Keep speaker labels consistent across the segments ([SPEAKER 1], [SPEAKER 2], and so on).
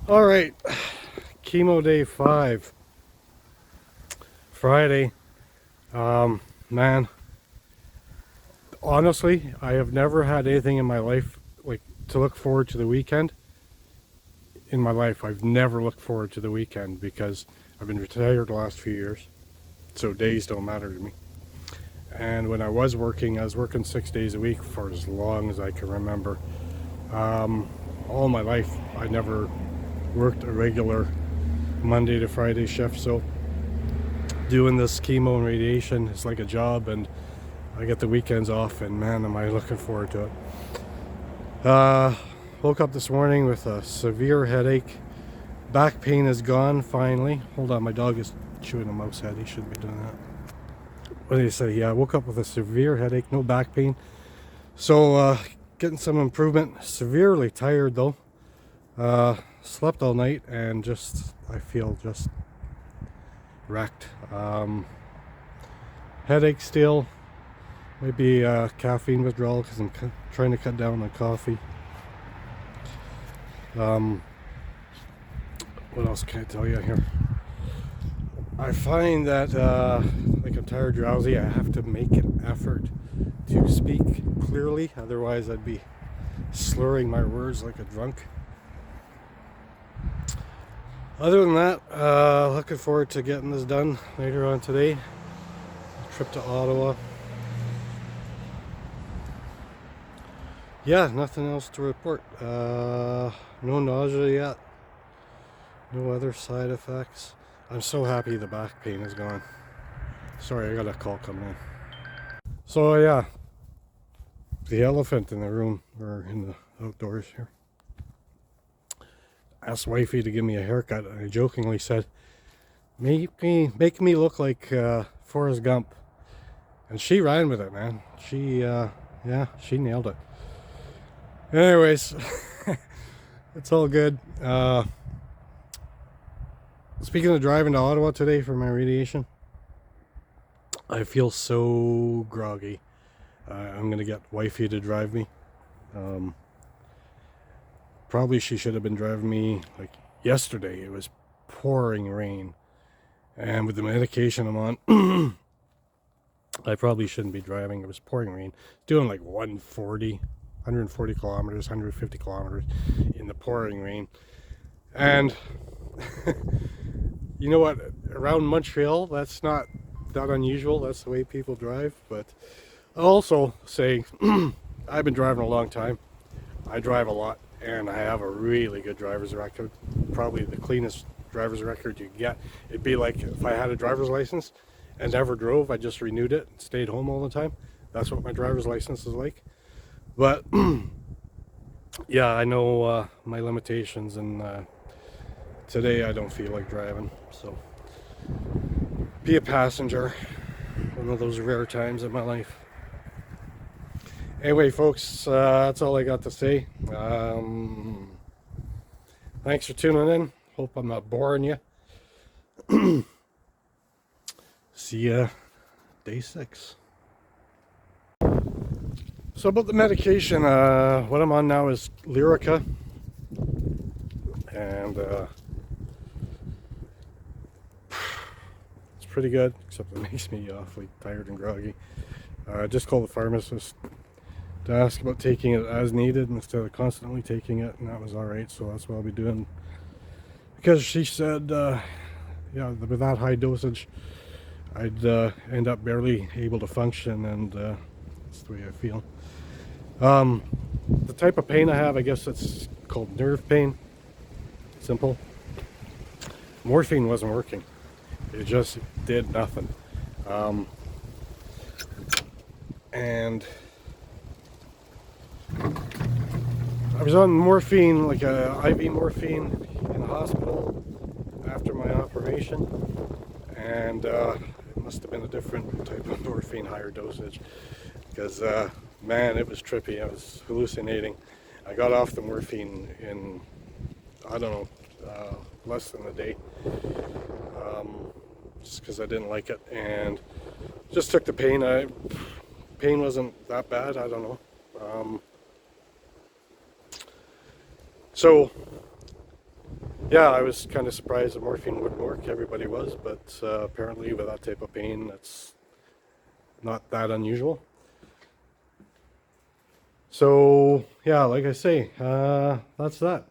[SPEAKER 1] All right, chemo day 5, Friday. Man, honestly, I have never had anything in my life like to look forward to the weekend. In my life, I've never looked forward to the weekend because I've been retired the last few years, so days don't matter to me. And when I was working 6 days a week for as long as I can remember. Um, all my life, I never worked a regular Monday to Friday shift, so doing this chemo and radiation is like a job, and I get the weekends off, and man, am I looking forward to it. Woke up this morning with a severe headache. Back pain is gone finally. Hold on, my dog is chewing a mouse head. He shouldn't be doing that. What did he say? Yeah, I woke up with a severe headache, no back pain. So, getting some improvement. Severely tired though. Slept all night and I feel just wrecked. Headache still. Maybe caffeine withdrawal because I'm trying to cut down on coffee. What else can I tell you here? I find that like I'm tired, drowsy. I have to make an effort to speak clearly, otherwise I'd be slurring my words like a drunk. Other than that, looking forward to getting this done later on today. Trip to Ottawa. Yeah, nothing else to report. No nausea yet. No other side effects. I'm so happy the back pain is gone. Sorry, I got a call coming in. So yeah, the elephant in the room, or in the outdoors here. Asked wifey to give me a haircut, and I jokingly said, make me look like Forrest Gump. And she ran with it, man. Yeah, she nailed it. Anyways, it's all good. Speaking of driving to Ottawa today for my radiation, I feel so groggy. I'm gonna get wifey to drive me. Probably she should have been driving me like yesterday. It was pouring rain, and with the medication I'm on, I probably shouldn't be driving. It was pouring rain, doing like 140 kilometers, 150 kilometers in the pouring rain. And you know what? Around Montreal, that's not that unusual. That's the way people drive. But I'll also say, I've been driving a long time. I drive a lot, and I have a really good driver's record. Probably the cleanest driver's record you get. It'd be like if I had a driver's license and never drove, I just renewed it and stayed home all the time. That's what my driver's license is like. But yeah, I know my limitations, and today I don't feel like driving, so be a passenger. One of those rare times in my life. Anyway, folks, that's all I got to say. Thanks for tuning in. Hope I'm not boring you. See ya day 6. So about the medication, what I'm on now is Lyrica, and it's pretty good, except it makes me awfully tired and groggy. I just called the pharmacist to ask about taking it as needed instead of constantly taking it, and that was alright, so that's what I'll be doing. Because she said, yeah, with that high dosage, I'd end up barely able to function, and that's the way I feel. The type of pain I have, I guess it's called nerve pain. Simple. Morphine wasn't working. It just did nothing. And I was on morphine, like IV morphine, in the hospital after my operation, and it must have been a different type of morphine, higher dosage, because man, it was trippy. I was hallucinating. I got off the morphine in, I don't know, less than a day, just because I didn't like it, and just took the pain. Pain wasn't that bad, I don't know. So Yeah, I was kind of surprised that morphine wouldn't work. Everybody was, but apparently with that type of pain, that's not that unusual. So yeah, like I say, that's that.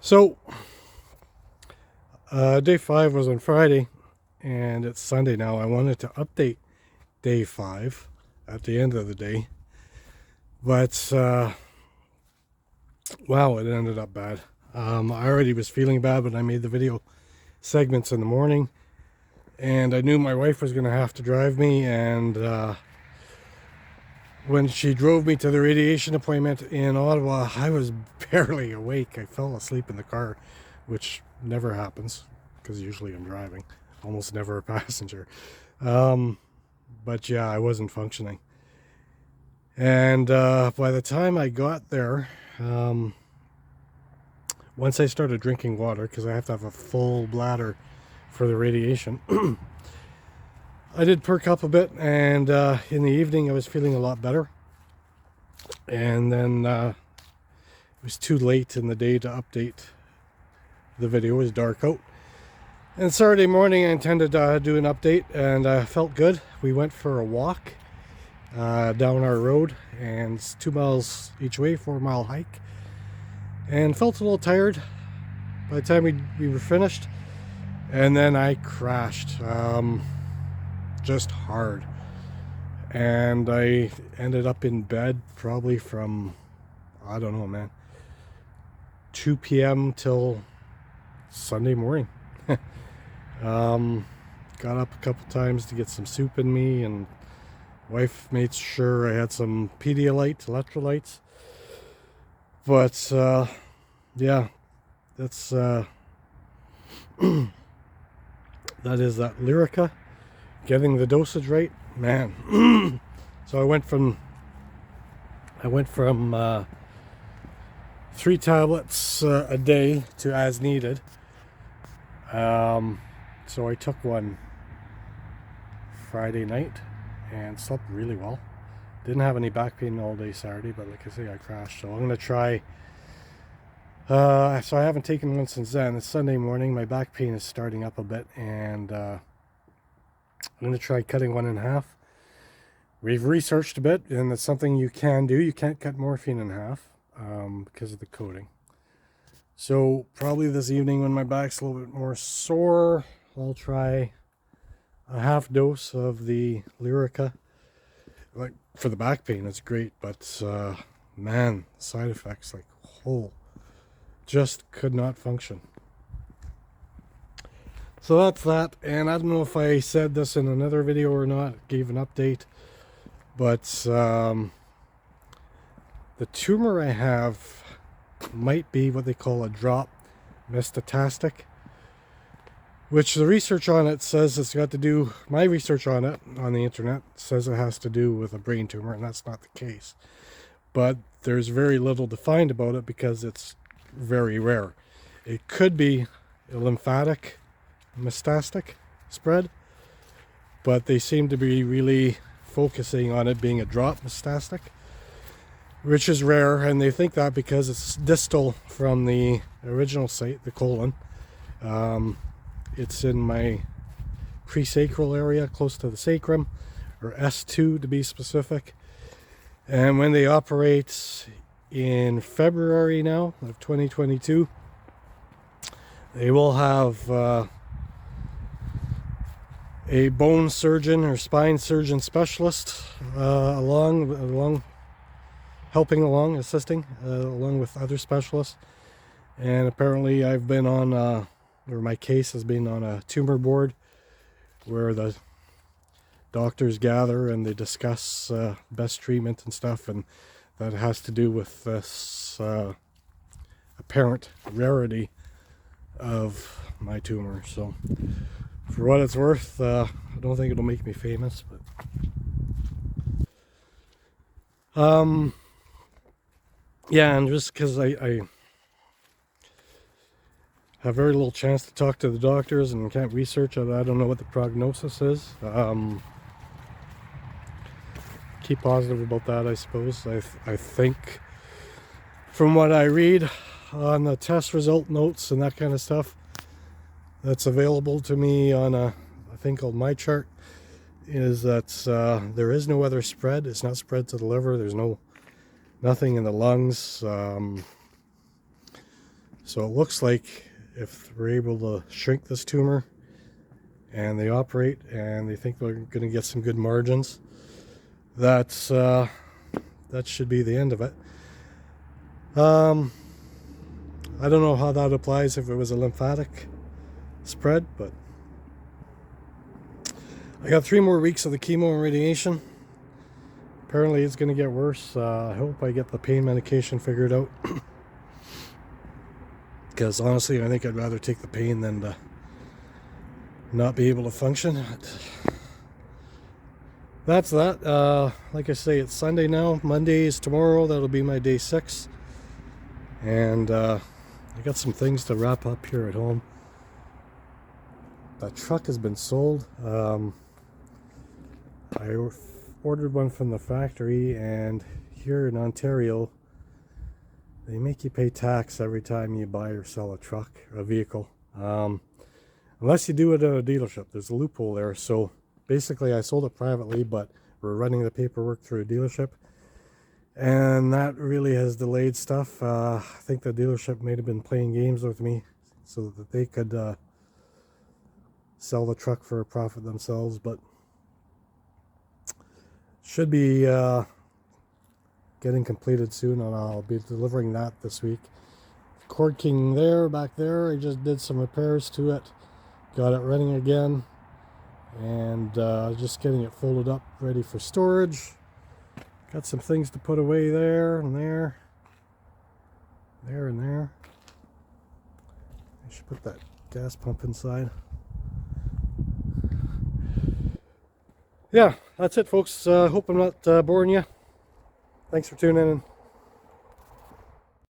[SPEAKER 1] So day 5 was on Friday, and it's Sunday now. I wanted to update day 5 at the end of the day, but wow, it ended up bad. I already was feeling bad when I made the video segments in the morning, and I knew my wife was going to have to drive me, and when she drove me to the radiation appointment in Ottawa, I was barely awake. I fell asleep in the car, which never happens because usually I'm driving, almost never a passenger. But yeah, I wasn't functioning. And by the time I got there, once I started drinking water, because I have to have a full bladder for the radiation, I did perk up a bit, and in the evening I was feeling a lot better. And then it was too late in the day to update the video. It was dark out. And Saturday morning I intended to do an update, and felt good. We went for a walk down our road, and it's 2 miles each way, 4-mile hike, and felt a little tired by the time we were finished. And then I crashed just hard, and I ended up in bed probably from, I don't know, man, 2 p.m. till Sunday morning. Got up a couple times to get some soup in me, and wife made sure I had some Pedialyte electrolytes. But yeah, that's that is that Lyrica, getting the dosage right, man. So I went from 3 tablets a day to as needed. So I took one Friday night and slept really well. Didn't have any back pain all day Saturday, but like I say, I crashed. So I'm gonna try. So I haven't taken one since then. It's Sunday morning. My back pain is starting up a bit, and I'm gonna try cutting one in half. We've researched a bit, and it's something you can do. You can't cut morphine in half because of the coating. So probably this evening, when my back's a little bit more sore, I'll try a half dose of the Lyrica. Like, for the back pain, it's great, but man, side effects, like, just could not function. So that's that. And I don't know if I said this in another video or not, gave an update, but the tumor I have might be what they call a drop metastatic, which the research on it says it's got to do, my research on it on the internet says it has to do with a brain tumor, and that's not the case. But there's very little defined about it because it's very rare. It could be a lymphatic metastatic spread, but they seem to be really focusing on it being a drop metastatic, which is rare, and they think that because it's distal from the original site, the colon. It's in my presacral area, close to the sacrum, or S2 to be specific. And when they operate in February now of 2022, they will have a bone surgeon or spine surgeon specialist assisting along with other specialists. And apparently I've been on or my case has been on a tumor board where the doctors gather and they discuss best treatment and stuff, and that has to do with this apparent rarity of my tumor. So for what it's worth, I don't think it'll make me famous, but yeah, and just because I have very little chance to talk to the doctors and can't research it, I don't know what the prognosis is. Keep positive about that, I suppose. I think from what I read on the test result notes and that kind of stuff that's available to me on a thing called My Chart, is that there is no other spread. It's not spread to the liver. There's nothing in the lungs. So it looks like if we're able to shrink this tumor and they operate and they think they're going to get some good margins, that should be the end of it. I don't know how that applies if it was a lymphatic spread, but I got 3 more weeks of the chemo and radiation. Apparently it's going to get worse. I hope I get the pain medication figured out. Because honestly, I think I'd rather take the pain than to not be able to function. That's that. Like I say, it's Sunday now. Monday is tomorrow. That'll be my day 6. And I got some things to wrap up here at home. That truck has been sold. I ordered one from the factory, and here in Ontario they make you pay tax every time you buy or sell a truck or a vehicle, unless you do it at a dealership. There's a loophole there. So basically I sold it privately, but we're running the paperwork through a dealership, and that really has delayed stuff. I think the dealership may have been playing games with me so that they could sell the truck for a profit themselves, but should be getting completed soon, and I'll be delivering that this week. Cord King back there, I just did some repairs to it, got it running again, and just getting it folded up ready for storage. Got some things to put away there and there, and there. I should put that gas pump inside. Yeah, that's it, folks. Hope I'm not boring you. Thanks for tuning in.